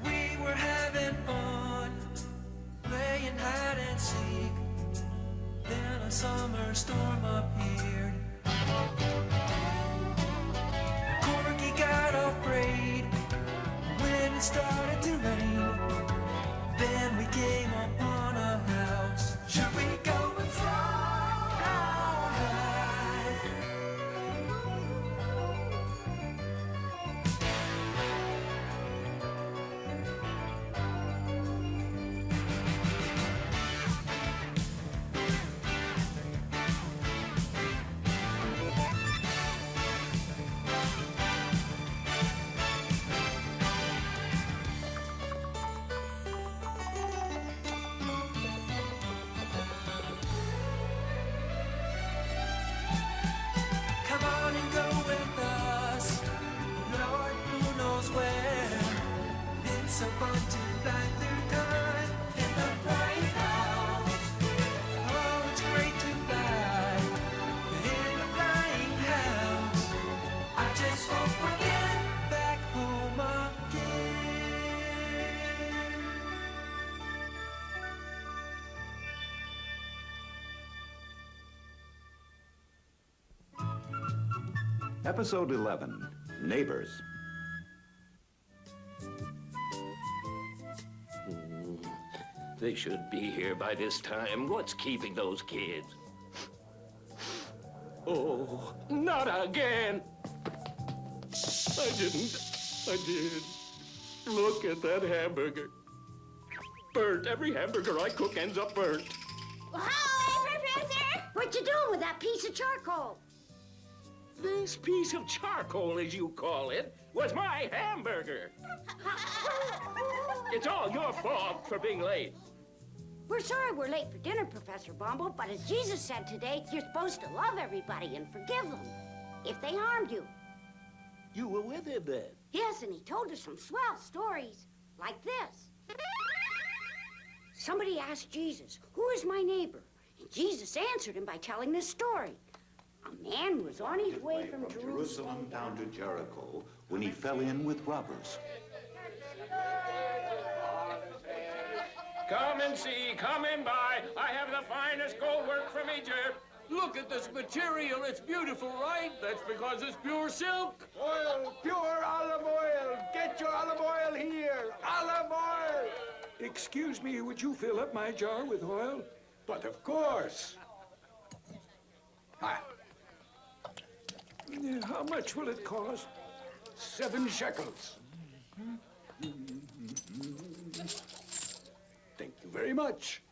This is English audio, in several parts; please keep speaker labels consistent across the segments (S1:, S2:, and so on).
S1: We were having fun, playing hide and seek. Then a summer storm appeared. Corky got afraid when it started to rain. Then we came upon a house. Should we go inside? Come on and go with us, Lord, who knows where. It's so fun to fly through time in the flying house. Oh, it's great to fly in the flying house. I just hope we get back home again.
S2: Episode 11, Neighbors.
S3: They should be here by this time. What's keeping those kids? Oh, not again! I didn't. I did. Look at that hamburger. Burnt. Every hamburger I cook ends up burnt.
S4: Well, hi, Professor! What you doing with that piece of charcoal?
S3: This piece of charcoal, as you call it, was my hamburger. It's all your fault for being late.
S4: We're sorry we're late for dinner, Professor Bumble, but as Jesus said today, you're supposed to love everybody and forgive them if they harmed you.
S3: You were with him then.
S4: Yes, and he told us some swell stories, like this. Somebody asked Jesus, "Who is my neighbor?" And Jesus answered him by telling this story. A man was on his way from
S2: Jerusalem down to Jericho when he fell in with robbers.
S3: Come and see, come in by. I have the finest gold work from Egypt. Look at this material. It's beautiful, right? That's because it's pure silk.
S5: Oil, pure olive oil. Get your olive oil here. Olive oil.
S6: Excuse me, would you fill up my jar with oil?
S5: But of course. Ah,
S6: How much will it cost?
S5: 7 shekels. Thank you very much.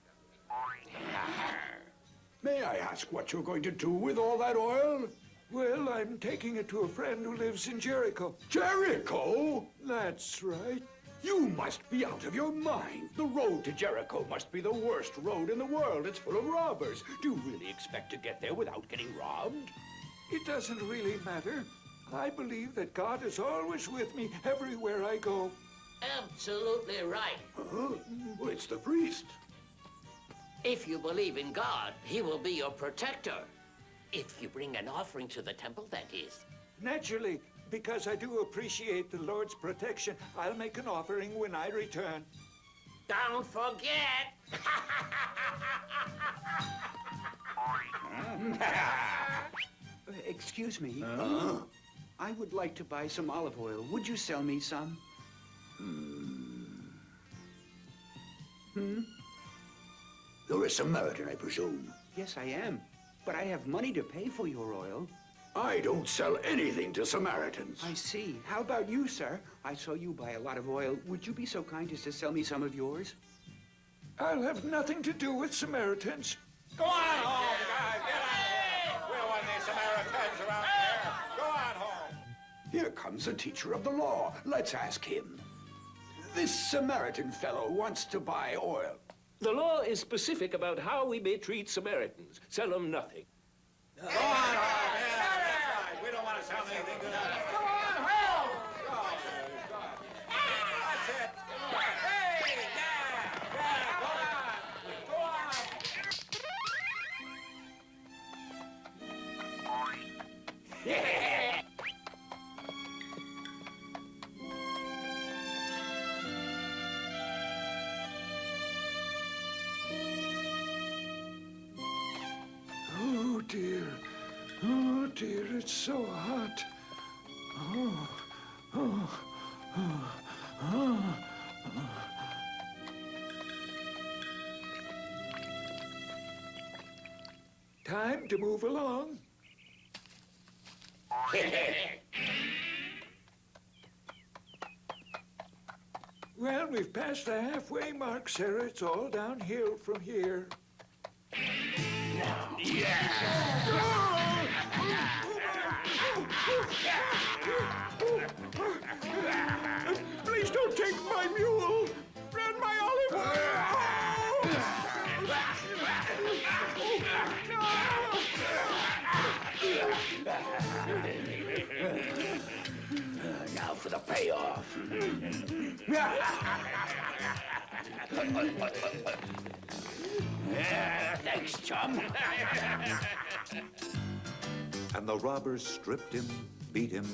S5: May I ask what you're going to do with all that oil?
S6: Well, I'm taking it to a friend who lives in Jericho.
S5: Jericho?
S6: That's right.
S5: You must be out of your mind. The road to Jericho must be the worst road in the world. It's full of robbers. Do you really expect to get there without getting robbed?
S6: It doesn't really matter. I believe that God is always with me everywhere I go.
S7: Absolutely right.
S5: Huh? Well, it's the priest.
S7: If you believe in God, he will be your protector. If you bring an offering to the temple, that is.
S6: Naturally, because I do appreciate the Lord's protection, I'll make an offering when I return.
S7: Don't forget.
S8: Excuse me. I would like to buy some olive oil. Would you sell me some?
S5: You're a Samaritan, I presume.
S8: Yes, I am. But I have money to pay for your oil.
S5: I don't sell anything to Samaritans.
S8: I see. How about you, sir? I saw you buy a lot of oil. Would you be so kind as to sell me some of yours?
S6: I'll have nothing to do with Samaritans.
S9: Go on home, guys. Get out. We don't want any Samaritans around here. Go on home.
S5: Here comes the teacher of the law. Let's ask him. This Samaritan fellow wants to buy oil.
S3: The law is specific about how we may treat Samaritans. Sell them nothing.
S9: Go on home. Yeah, that's right. We don't want to sell anything to them. Go on home. That's it. Hey, yeah, go on. Go on. Yeah.
S6: it's so hot. Time to move along. Well, we've passed the halfway mark, Sarah. It's all downhill from here. Please don't take my mule and my olive oil.
S5: Now for the payoff. Thanks, chum.
S2: And the robbers stripped him, beat him,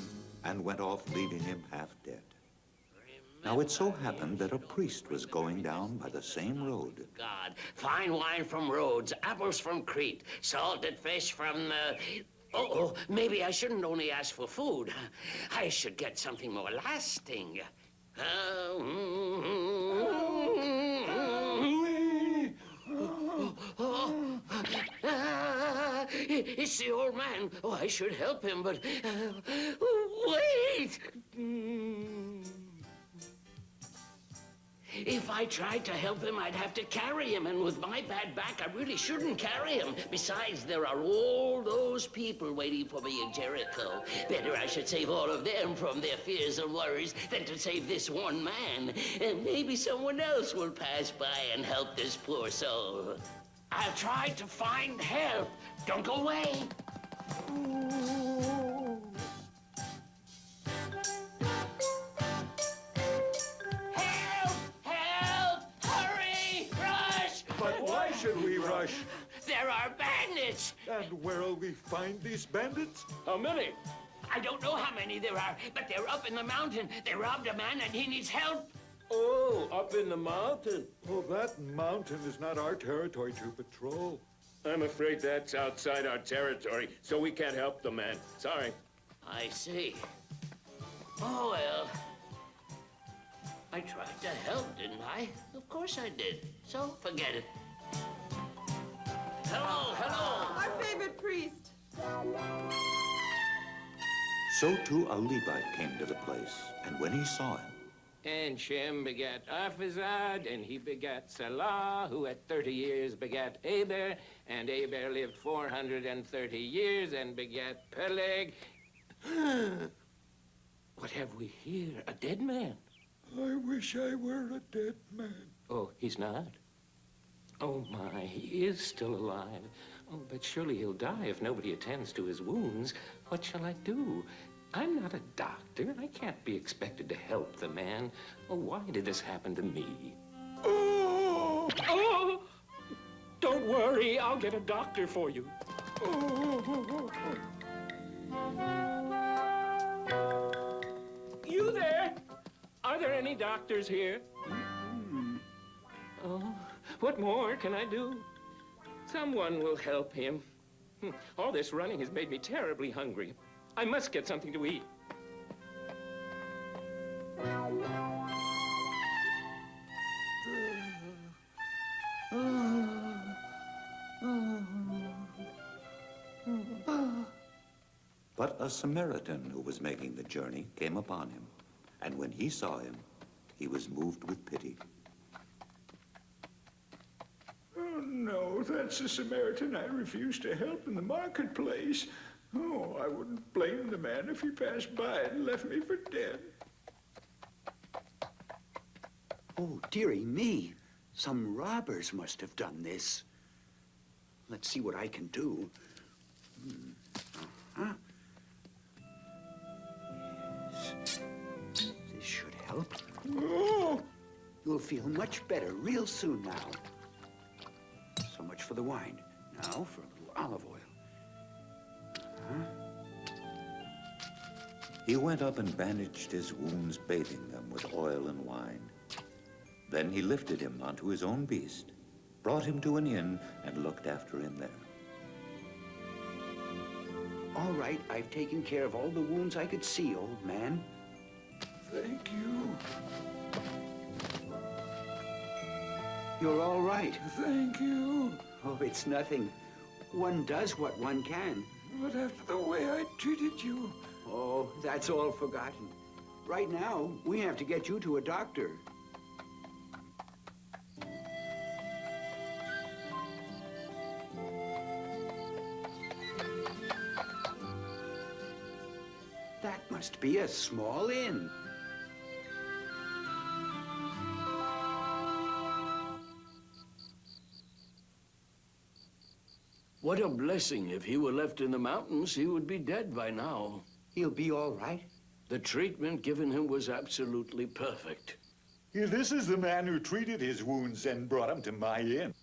S2: and went off, leaving him half dead. Now it so happened that a priest was going down by the same road.
S7: God, fine wine from Rhodes, apples from Crete, salted fish from the... Oh, maybe I shouldn't only ask for food. I should get something more lasting. It's the old man. Oh, I should help him, but... wait! If I tried to help him, I'd have to carry him, and with my bad back, I really shouldn't carry him. Besides, there are all those people waiting for me in Jericho. Better I should save all of them from their fears and worries than to save this one man. And maybe someone else will pass by and help this poor soul. I'll try to find help. Don't go away.
S6: Should we rush?
S7: There are bandits!
S6: And where'll we find these bandits?
S3: How many?
S7: I don't know how many there are, but they're up in the mountain. They robbed a man and he needs help.
S3: Oh, up in the mountain.
S6: Oh, that mountain is not our territory to patrol.
S3: I'm afraid that's outside our territory, so we can't help the man. Sorry.
S7: I see. Oh, well. I tried to help, didn't I? Of course I did. So, forget it. Hello, hello.
S10: Our favorite priest.
S2: So too a Levite came to the place, and when he saw him,
S11: And Shem begat Arphaxad, and he begat Salah, who at 30 years begat Aber, and Aber lived 430 years and begat Peleg. What have we here? A dead man?
S6: I wish I were a dead man.
S11: Oh, he's not? Oh, my, he is still alive. Oh, but surely he'll die if nobody attends to his wounds. What shall I do? I'm not a doctor. I can't be expected to help the man. Oh, why did this happen to me?
S3: Oh! Oh! Don't worry, I'll get a doctor for you. You there? Are there any doctors here? Oh, what more can I do? Someone will help him. All this running has made me terribly hungry. I must get something to eat.
S2: but a Samaritan who was making the journey came upon him, and when he saw him, he was moved with pity.
S6: Oh, no, that's the Samaritan I refused to help in the marketplace. Oh, I wouldn't blame the man if he passed by and left me for dead.
S8: Oh, dearie me. Some robbers must have done this. Let's see what I can do. Uh-huh. Yes. This should help.
S6: Oh!
S8: You'll feel much better real soon now. So much for the wine. Now for a little olive oil.
S2: He went up and bandaged his wounds, bathing them with oil and wine. Then he lifted him onto his own beast, brought him to an inn, and looked after him there.
S8: all right. I've taken care of all the wounds I could see, old man.
S6: Thank you.
S8: You're all right.
S6: Thank you.
S8: Oh, it's nothing. One does what one can.
S6: But after the way I treated you...
S8: Oh, that's all forgotten. Right now, we have to get you to a doctor. That must be a small inn.
S7: What a blessing. If he were left in the mountains, he would be dead by now.
S8: He'll be all right.
S7: The treatment given him was absolutely perfect.
S6: Yeah, this is the man who treated his wounds and brought him to my inn.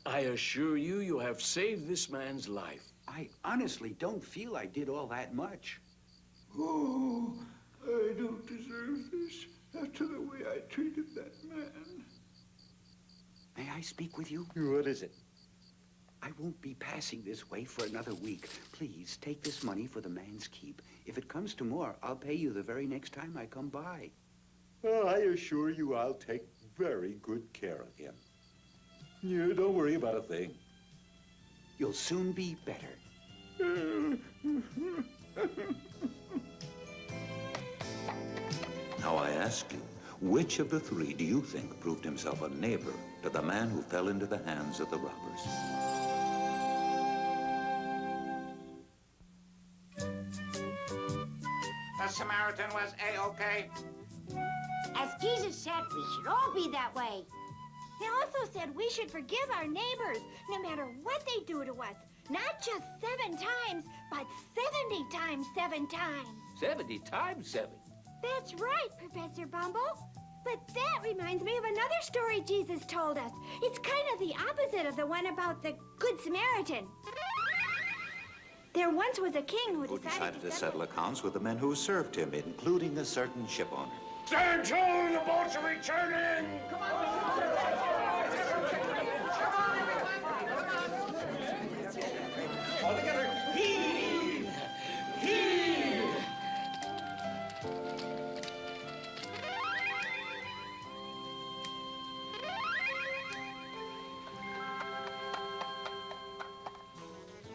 S7: I assure you, you have saved this man's life.
S8: I honestly don't feel I did all that much.
S6: Oh, I don't deserve this after the way I treated that man.
S8: May I speak with you?
S6: What is it?
S8: I won't be passing this way for another week. Please, take this money for the man's keep. If it comes to more, I'll pay you the very next time I come by.
S6: Oh, I assure you I'll take very good care of him. You don't worry about a thing.
S8: You'll soon be better.
S2: Now I ask you, which of the three do you think proved himself a neighbor to the man who fell into the hands of the robbers?
S9: The Samaritan was A-OK.
S4: As Jesus said, we should all be that way.
S10: He also said we should forgive our neighbors, no matter what they do to us. Not just 7 times, but 70 times 7 times.
S11: 70 times 7.
S10: That's right, Professor Bumble. But that reminds me of another story Jesus told us. It's kind of the opposite of the one about the Good Samaritan. There once was a king who
S2: decided to settle accounts with the men who served him, including a certain ship owner.
S3: Stand to! The boats are returning! Come
S9: All together. Heave! Heave!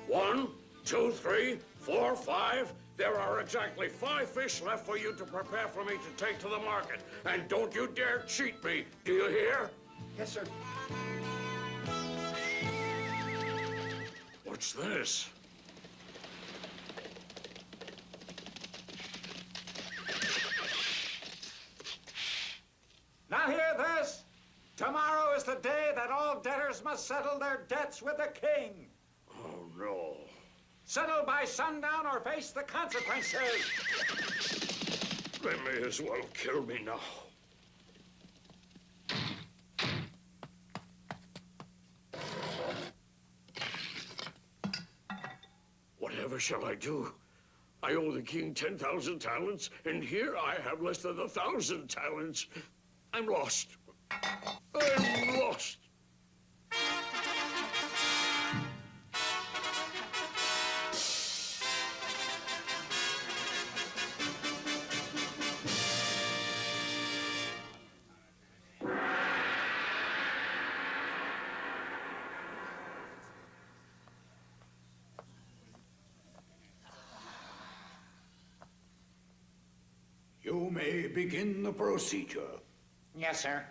S3: One, 2, 3, 4, 5. There are exactly 5 fish left for you to prepare for me to take to the market. And don't you dare cheat me. Do you hear?
S5: Yes, sir.
S3: What's this?
S9: Now hear this. Tomorrow is the day that all debtors must settle their debts with the king.
S3: Oh, no.
S9: Settle by sundown or face the consequences.
S3: They may as well kill me now. Whatever shall I do? I owe the king 10,000 talents, and here I have less than 1,000 talents. I'm lost. I'm lost.
S5: You may begin the procedure.
S9: Yes, sir.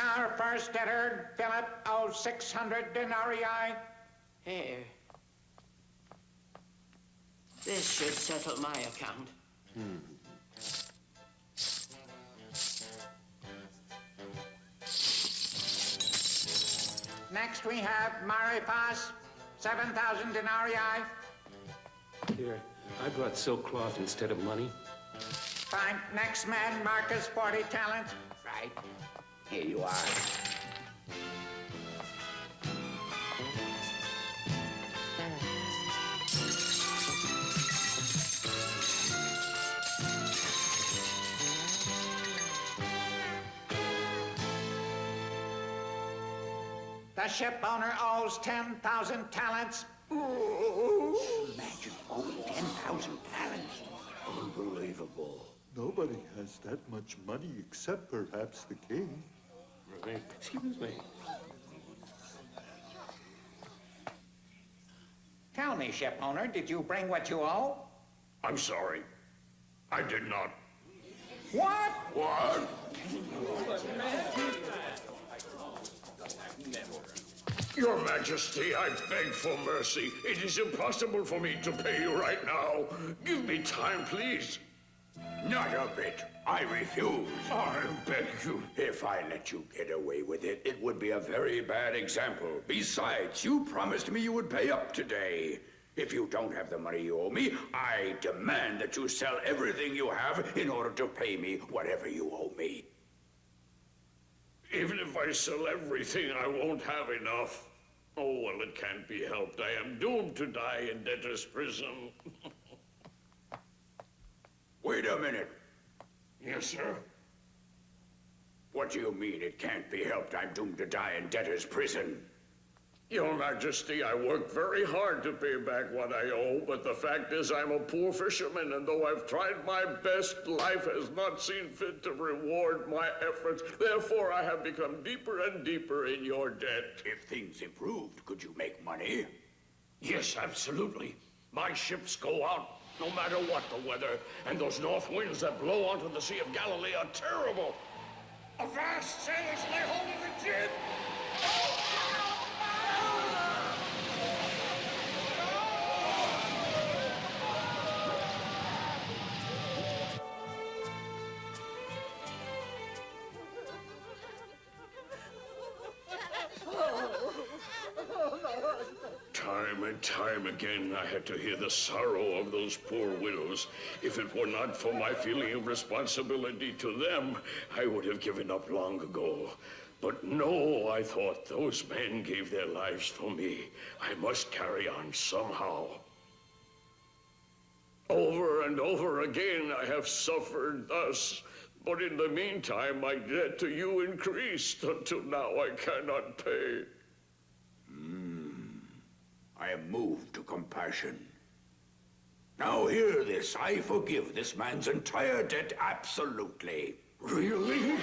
S9: Our first debtor, Philip, owes 600 denarii.
S7: Here. This should settle my account.
S9: Next we have Maripas, 7,000 denarii.
S11: Here, I brought silk cloth instead of money.
S9: Fine. Next man, Marcus, 40 talents.
S8: Right. Here you are.
S9: The ship owner owes 10,000 talents.
S5: Imagine, only 10,000 talents.
S3: Unbelievable.
S6: Nobody has that much money except perhaps the king.
S11: Excuse me.
S9: Tell me, ship owner, did you bring what you owe?
S3: I'm sorry. I did not.
S9: What?
S3: What? Your Majesty, I beg for mercy. It is impossible for me to pay you right now. Give me time, please.
S5: Not a bit. I refuse.
S3: I beg you.
S5: If I let you get away with it, it would be a very bad example. Besides, you promised me you would pay up today. If you don't have the money you owe me, I demand that you sell everything you have in order to pay me whatever you owe me.
S3: Even if I sell everything, I won't have enough. Oh, well, it can't be helped. I am doomed to die in debtor's prison.
S5: Wait a minute.
S3: Yes, sir?
S5: What do you mean it can't be helped? I'm doomed to die in debtor's prison.
S3: Your Majesty, I worked very hard to pay back what I owe, but the fact is I'm a poor fisherman, and though I've tried my best, life has not seen fit to reward my efforts. Therefore, I have become deeper and deeper in your debt.
S5: If things improved, could you make money?
S3: Yes, absolutely. My ships go out no matter what the weather, and those north winds that blow onto the Sea of Galilee are terrible. Avast, sailors, lay hold of the jib! Time and time again, I had to hear the sorrow of those poor widows. If it were not for my feeling of responsibility to them, I would have given up long ago. But no, I thought, those men gave their lives for me. I must carry on somehow. Over and over again, I have suffered thus. But in the meantime, my debt to you increased until now I cannot pay.
S5: I am moved to compassion. Now hear this. I forgive this man's entire debt absolutely.
S3: Really?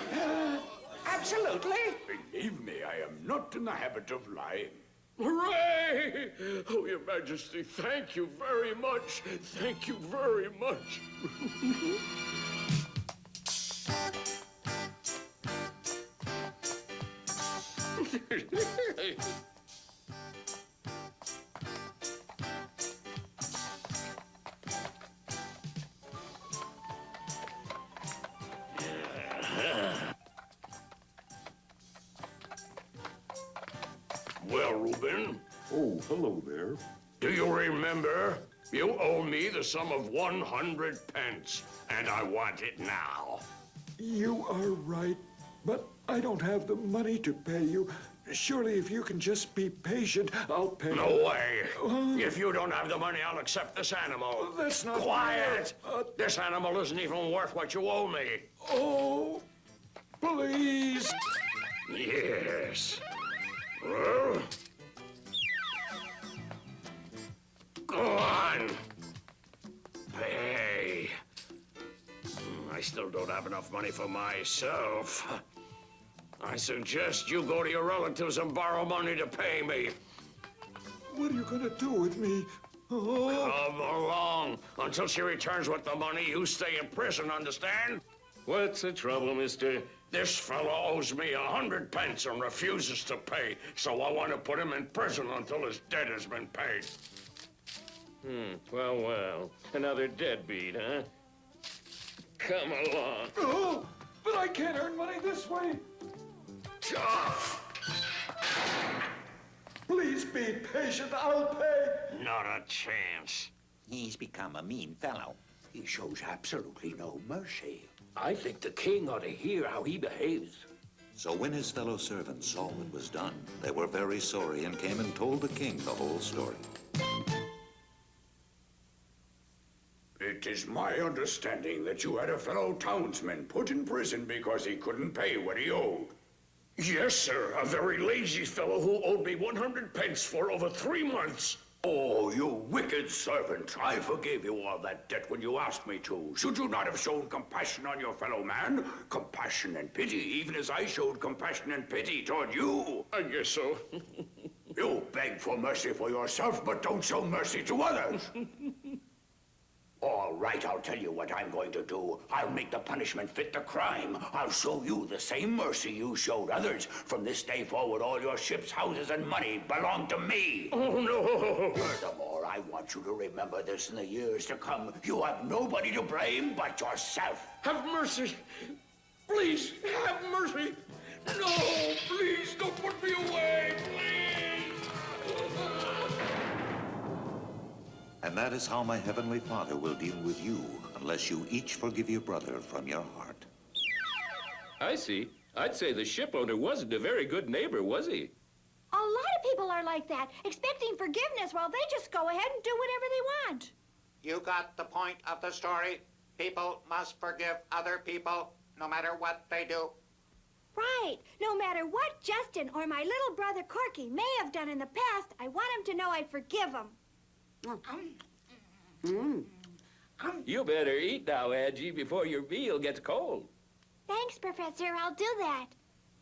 S9: Absolutely.
S5: Believe me, I am not in the habit of lying.
S3: Hooray! Oh, Your Majesty, thank you very much. Thank you very much. Well, Reuben,
S6: Oh, hello there.
S3: do you remember? You owe me the sum of 100 pence, and I want it now.
S6: You are right, but I don't have the money to pay you. Surely if you can just be patient, I'll pay.
S3: No way. If you don't have the money, I'll accept this animal.
S6: That's not
S3: Quiet!
S6: fair.
S3: This animal isn't even worth what you owe me.
S6: Oh, please.
S3: Yes. Well, go on. Pay. I still don't have enough money for myself. I suggest you go to your relatives and borrow money to pay me.
S6: What are you going to do with me? Oh.
S3: Come along. Until she returns with the money, you stay in prison, understand?
S11: What's the trouble, mister?
S3: This fellow owes me 100 pence and refuses to pay, so I want to put him in prison until his debt has been paid.
S11: Well, well. Another deadbeat, huh? Come along.
S6: Oh, but I can't earn money this way. Please be patient. I'll pay.
S3: Not a chance.
S9: He's become a mean fellow.
S5: He shows absolutely no mercy.
S7: I think the king ought to hear how he behaves.
S2: So when his fellow servants saw what was done, they were very sorry and came and told the king the whole story.
S5: It is my understanding that you had a fellow townsman put in prison because he couldn't pay what he owed.
S3: Yes, sir. A very lazy fellow who owed me 100 pence for over 3 months.
S5: Oh, you wicked servant. I forgave you all that debt when you asked me to. Should you not have shown compassion on your fellow man? Compassion and pity, even as I showed compassion and pity toward you.
S3: I guess so.
S5: You beg for mercy for yourself, but don't show mercy to others. All right, I'll tell you what I'm going to do. I'll make the punishment fit the crime. I'll show you the same mercy you showed others. From this day forward, all your ships, houses, and money belong to me.
S3: Oh, no.
S5: Furthermore, I want you to remember this in the years to come. You have nobody to blame but yourself.
S3: Have mercy. Please, have mercy. No, please, don't put me away, please.
S2: And that is how my Heavenly Father will deal with you, unless you each forgive your brother from your heart.
S11: I see. I'd say the ship owner wasn't a very good neighbor, was he?
S10: A lot of people are like that, expecting forgiveness while they just go ahead and do whatever they want.
S9: You got the point of the story? People must forgive other people, no matter what they do.
S10: Right. No matter what Justin or my little brother Corky may have done in the past, I want him to know I forgive him.
S11: You better eat now, Angie, before your meal gets cold.
S10: Thanks, Professor. I'll do that.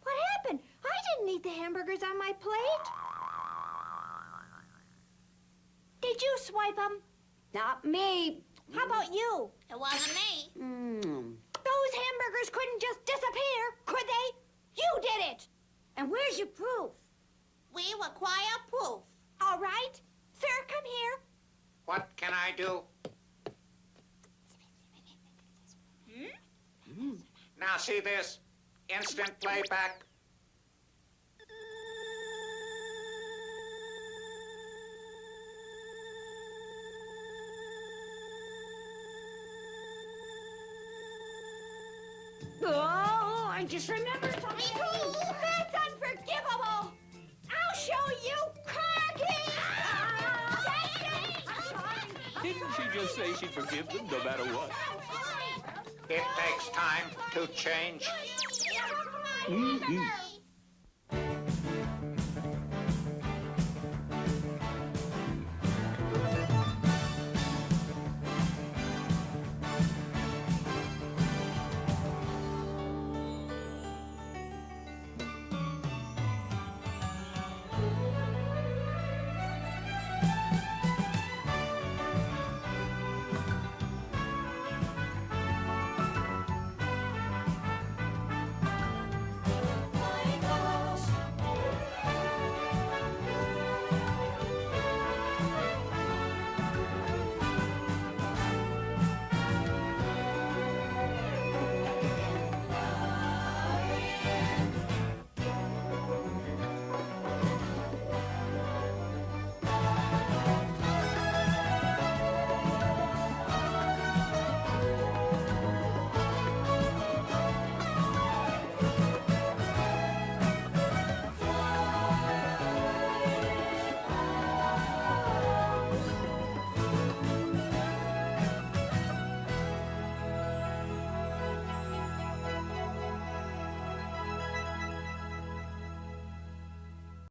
S10: What happened? I didn't eat the hamburgers on my plate. Did you swipe them?
S4: Not me.
S10: How about you?
S12: It wasn't me.
S10: Those hamburgers couldn't just disappear, could they? You did it.
S4: And where's your proof?
S12: We require proof.
S10: All right. Sir, come here.
S9: What can I do? Now see this? Instant playback.
S4: Oh, I just remembered something.
S10: That's unforgivable. I'll show you, Corky.
S11: Didn't she just say she'd forgive them no matter what?
S9: It takes time to change.
S11: Mm-hmm.